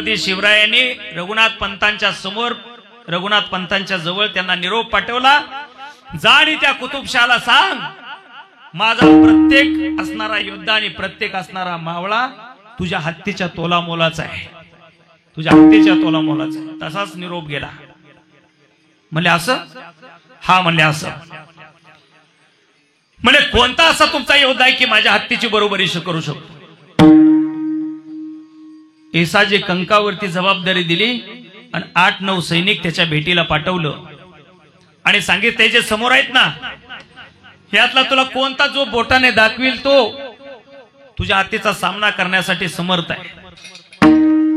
शिवरायांनी रघुनाथ पंतांच्या समोर रघुनाथ पंतांच्या जवळ त्यांना निरोप पाठवला, जा आणि त्या कुतुबशाहला सांग माझा प्रत्येक असणारा योद्धा आणि प्रत्येक असणारा मावळा तुझ्या हत्तीच्या तोला मोलाचा आहे, तुझ्या हत्तीच्या तोला मोलाचा आहे. तसाच निरोप गेला. म्हणले असं? हा म्हणले असं. म्हणजे कोणता असा तुमचा योद्धा आहे की माझ्या हत्तीची बरोबरी करू शकतो? येसाजी कंकावरती जबाबदारी दिली आणि 8-9 सैनिक त्याच्या भेटीला पाठवलं आणि सांगितले जे समोर आहेत ना यातला तुला कोणता जो बोटाने दाखविल तो तुझ्या हत्तीचा सामना करण्यासाठी समर्थ आहे.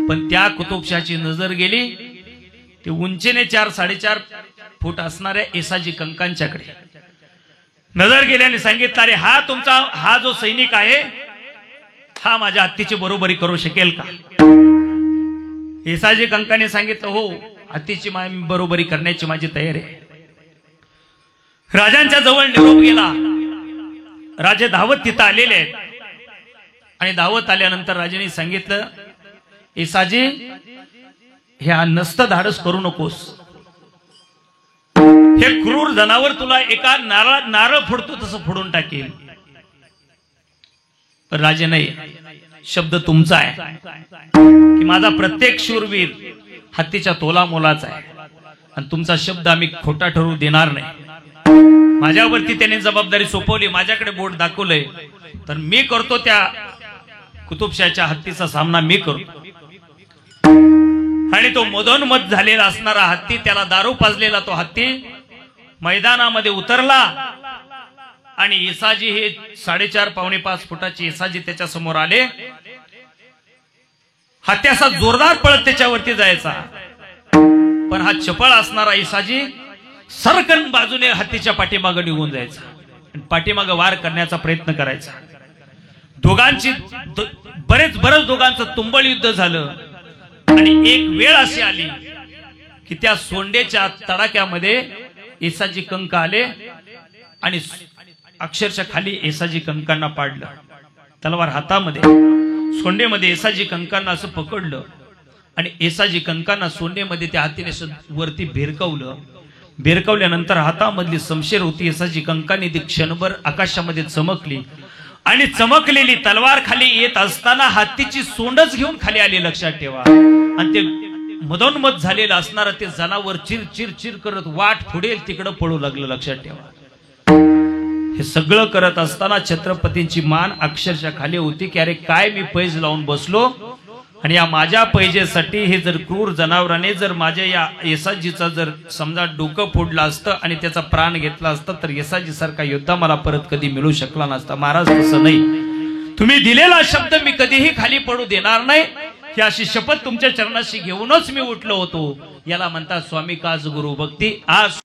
पण त्या कुतुबशाहची नजर गेली ते उंचीने 4-4.5 फूट असणाऱ्या येसाजी कंकांच्याकडे नजर गेल्याने सांगितलं, अरे हा जो सैनिक आहे हा माझ्या हत्तीची बरोबरी करू शकेल का? येसाजी कंकाने सांगितलं, हो, हत्तीची बरोबरी करण्याची माझी तयारी आहे. राजांच्या जवळ निरोप गेला. राजे धावत तिथं आलेले आहेत आणि धावत आल्यानंतर राजांनी सांगितलं, येसाजी ह्या नसतं धाडस करू नकोस, हे क्रूर जनावर तुला एका नारळ फोडतो तसं फोडून टाकेल. राजे नाही, शब्द तुमचा आहे की माझा प्रत्येक शूरवीर हत्तीच्या तोला मोलाचा आहे आणि तुमचा शब्द आम्ही खोटा ठरवू देणार नाही. माझ्यावरती त्याने जबाबदारी सोपवली, माझ्याकडे बोट दाखवलंय, तर मी करतो त्या कुतुबशाहच्या हत्तीचा सामना मी करतो. आणि तो मधोन्मध झालेला असणारा हत्ती, त्याला दारू पाजलेला तो हत्ती मैदानामध्ये उतरला आणि येसाजी हे 4.5-5 फुटाचे येसाजी त्याच्या समोर आले. हत्ती असा जोरदार पळत त्याच्यावरती जायचा, पण हा चपळ असणारा येसाजी सरकन बाजूने हत्तीच्या पाठीमागे निघून जायचा आणि पाठीमागे वार करण्याचा प्रयत्न करायचा. दोघांची बरेच दोघांचं तुंबळ युद्ध झालं आणि एक वेळ अशी आली की त्या सोंडेच्या तडाक्यामध्ये येसाजी कंक आले आणि अक्षरशः खाली येसाजी कंकांना पाडलं. तलवार हातामध्ये, सोंडेमध्ये येसाजी कंकांना असं पकडलं आणि येसाजी कंकांना सोंडेमध्ये त्या हातीने वरती भिरकवलं. भिरकवल्यानंतर हातामधली शमशेर होती येसाजी कंकांनी ती क्षणभर आकाशामध्ये चमकली आणि चमकलेली तलवार खाली येत असताना हत्तीची सोंडच घेऊन खाली आली, लक्षात ठेवा. आणि ते मधोन्मध झालेलं असणारं ते जनावर चिर करत वाट फुडेल तिकडं पळू लागलं, लक्षात ठेवा. हे सगळं करत असताना छत्रपतींची मान अक्षरशः खाली होती की अरे काय मी पैज लावून बसलो आणि या माझ्या पैजेसाठी हे जर क्रूर जनावराने जर माझ्या या येसाजीचा जर समजा डोकं फोडलं असतं आणि त्याचा प्राण घेतला असता तर येसाजी सारखा योद्धा मला परत कधी मिळू शकला नसता. महाराज तसं नाही, तुम्ही दिलेला शब्द मी कधीही खाली पडू देणार नाही, ही अशी शपथ तुमच्या चरणाशी घेऊनच मी उठलो होतो. याला म्हणतात स्वामी काज गुरु भक्ती. आज